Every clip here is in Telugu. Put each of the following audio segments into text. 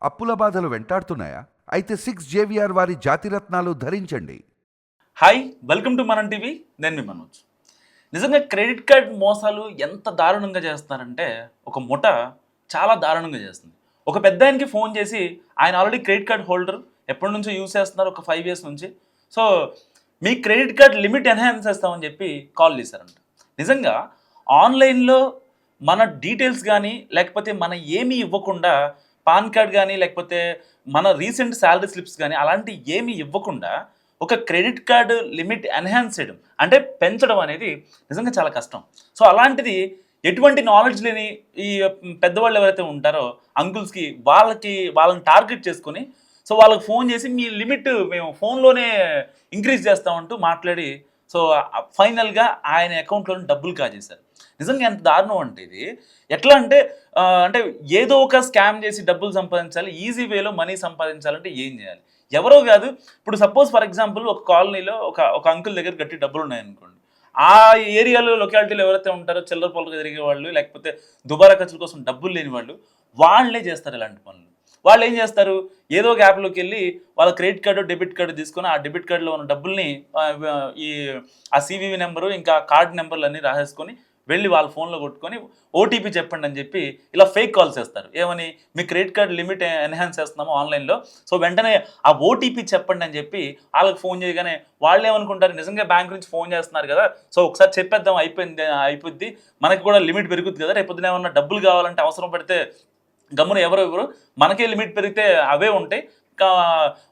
అప్పుల బాధలు వెంటాడుతున్నాయా? అయితే 6 JVR వారి జాతిరత్నాలు ధరించండి. హాయ్, వెల్కమ్ టు మనం టీవీ. నేను మీ మనోజ్. నిజంగా క్రెడిట్ కార్డ్ మోసాలు ఎంత దారుణంగా చేస్తున్నారంటే ఒక ముఠ చాలా దారుణంగా చేస్తుంది. ఒక పెద్ద ఆయనకి ఫోన్ చేసి ఆయన ఆల్రెడీ క్రెడిట్ కార్డ్ హోల్డర్, ఎప్పటి నుంచో యూజ్ చేస్తున్నారు, ఒక 5 years నుంచి. సో మీ క్రెడిట్ కార్డ్ లిమిట్ ఎన్హాన్స్ చేస్తామని చెప్పి కాల్ చేశారంట. నిజంగా ఆన్లైన్లో మన డీటెయిల్స్ కానీ లేకపోతే మన ఏమీ ఇవ్వకుండా పాన్ కార్డ్ కానీ లేకపోతే మన రీసెంట్ శాలరీ స్లిప్స్ కానీ అలాంటి ఏమీ ఇవ్వకుండా ఒక క్రెడిట్ కార్డు లిమిట్ ఎన్హాన్స్ చేయడం అంటే పెంచడం అనేది నిజంగా చాలా కష్టం. సో అలాంటిది ఎటువంటి నాలెడ్జ్ లేని ఈ పెద్దవాళ్ళు ఎవరైతే ఉంటారో అంకుల్స్కి వాళ్ళని టార్గెట్ చేసుకొని సో వాళ్ళకి ఫోన్ చేసి మీ లిమిట్ మేము ఫోన్లోనే ఇంక్రీజ్ చేస్తామంటూ మాట్లాడి సో ఫైనల్గా ఆయన అకౌంట్లోనే డబ్బులు కాజేశారు. నిజంగా ఎంత దారుణం అంటే ఇది ఎట్లా అంటే అంటే ఏదో ఒక స్కామ్ చేసి డబ్బులు సంపాదించాలి, ఈజీ వేలో మనీ సంపాదించాలంటే ఏం చేయాలి? ఎవరో కాదు. ఇప్పుడు సపోజ్ ఫర్ ఎగ్జాంపుల్ ఒక కాలనీలో ఒక అంకుల్ దగ్గర గట్టి డబ్బులు ఉన్నాయనుకోండి, ఆ ఏరియాలో లొకాలిటీలో ఎవరైతే ఉంటారో చిల్లర పొలక తిరిగే వాళ్ళు లేకపోతే దుబారా ఖర్చుల కోసం డబ్బులు లేని వాళ్ళే చేస్తారు ఇలాంటి పనులు. వాళ్ళు ఏం చేస్తారు, ఏదో ఒక యాప్లోకి వెళ్ళి వాళ్ళ క్రెడిట్ కార్డు డెబిట్ కార్డు తీసుకొని ఆ డెబిట్ కార్డులో ఉన్న డబ్బుల్ని ఆ CVV నెంబరు ఇంకా కార్డ్ నెంబర్లు అన్నీ రాసేసుకొని వెళ్ళి వాళ్ళ ఫోన్లో కొట్టుకొని OTP చెప్పండి అని చెప్పి ఇలా ఫేక్ కాల్స్ చేస్తారు. ఏమని, మీ క్రెడిట్ కార్డ్ లిమిట్ ఎన్హాన్స్ చేస్తున్నాము ఆన్లైన్లో, సో వెంటనే ఆ OTP చెప్పండి అని చెప్పి వాళ్ళకి ఫోన్ చేయగానే వాళ్ళు ఏమనుకుంటారు, నిజంగా బ్యాంక్ నుంచి ఫోన్ చేస్తున్నారు కదా, సో ఒకసారి చెప్పేద్దాం అయిపోద్ది, మనకి కూడా లిమిట్ పెరుగుద్ది కదా, రేపొద్దున ఏమన్నా డబ్బులు కావాలంటే అవసరం పడితే గమ్మున ఎవరు మనకే లిమిట్ పెరిగితే అవే ఉంటాయి,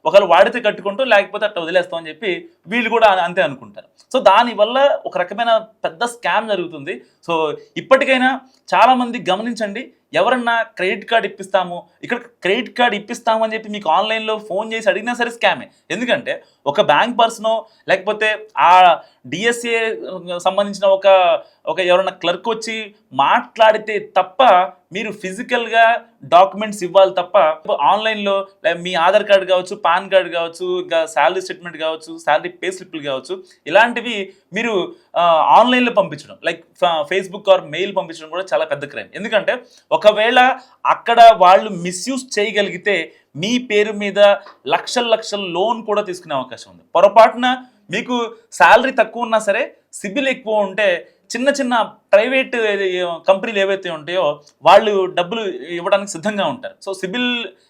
ఒకవేళ వాడితే కట్టుకుంటూ లేకపోతే అట్లా వదిలేస్తామని చెప్పి వీళ్ళు కూడా అంతే అనుకుంటారు. సో దానివల్ల ఒక రకమైన పెద్ద స్కామ్ జరుగుతుంది. సో ఇప్పటికైనా చాలామంది గమనించండి, ఎవరన్నా క్రెడిట్ కార్డ్ ఇప్పిస్తాము, ఇక్కడ క్రెడిట్ కార్డ్ ఇప్పిస్తాము అని చెప్పి మీకు ఆన్లైన్లో ఫోన్ చేసి అడిగినా సరే స్కామే. ఎందుకంటే ఒక బ్యాంక్ పర్సనో లేకపోతే ఆ DSA సంబంధించిన ఒక ఎవరైనా క్లర్క్ వచ్చి మాట్లాడితే తప్ప మీరు ఫిజికల్గా డాక్యుమెంట్స్ ఇవ్వాలి తప్ప ఆన్లైన్లో మీ ఆధార్ కార్డు కావచ్చు, పాన్ కార్డు కావచ్చు, ఇంకా శాలరీ స్టేట్మెంట్ కావచ్చు, శాలరీ పే స్లిప్లు కావచ్చు, ఇలాంటివి మీరు ఆన్లైన్లో పంపించడం లైక్ ఫేస్బుక్ ఆర్ మెయిల్ పంపించడం కూడా చాలా పెద్ద క్రైమ్. ఎందుకంటే ఒకవేళ అక్కడ వాళ్ళు మిస్యూజ్ చేయగలిగితే మీ పేరు మీద లక్షల లోన్ కూడా తీసుకునే అవకాశం ఉంది. పొరపాటున మీకు శాలరీ తక్కువ ఉన్నా సరే సిబిల్ ఎక్కువ ఉంటే చిన్న ప్రైవేట్ కంపెనీలు ఏవైతే ఉంటాయో వాళ్ళు డబ్బులు ఇవ్వడానికి సిద్ధంగా ఉంటారు. సో సిబిల్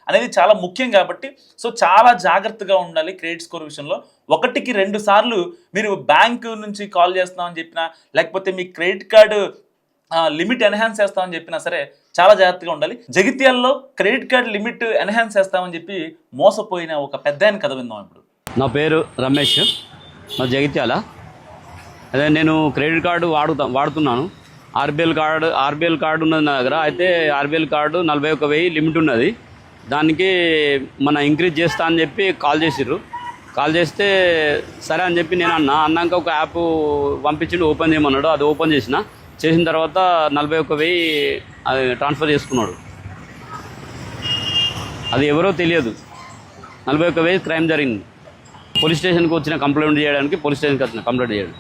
అనేది చాలా ముఖ్యం కాబట్టి సో చాలా జాగ్రత్తగా ఉండాలి క్రెడిట్ స్కోర్ విషయంలో. 1కి 2 సార్లు మీరు బ్యాంకు నుంచి కాల్ చేస్తున్నామని చెప్పినా లేకపోతే మీ క్రెడిట్ కార్డు లిమిట్ ఎన్హాన్స్ చేస్తామని చెప్పినా సరే చాలా జాగ్రత్తగా ఉండాలి. జగిత్యాలలో క్రెడిట్ కార్డ్ లిమిట్ ఎన్హాన్స్ చేస్తామని చెప్పి మోసపోయిన ఒక పెద్ద ఆయన కథ విందాం ఇప్పుడు. నా పేరు రమేష్, నా జగిత్యాల. అదే నేను క్రెడిట్ కార్డు వాడుతున్నాను. ఆర్బిఎల్ కార్డు ఉన్నది నా దగ్గర. అయితే ఆర్బిఎల్ కార్డు 41,000 లిమిట్ ఉన్నది. దానికి మన ఇంక్రీజ్ చేస్తా అని చెప్పి కాల్ చేసిర్రు. కాల్ చేస్తే సరే అని చెప్పి నేను అన్నాక ఒక యాప్ పంపించిండు, ఓపెన్ చేయమన్నాడు. అది ఓపెన్ చేసిన తర్వాత 41,000 అది ట్రాన్స్ఫర్ చేసుకున్నాడు. అది ఎవరో తెలియదు. 41,000 క్రైమ్ జరిగింది. పోలీస్ స్టేషన్కి వచ్చిన కంప్లైంట్ చేయడానికి, పోలీస్ స్టేషన్కి వచ్చిన కంప్లైంట్ చేయడం.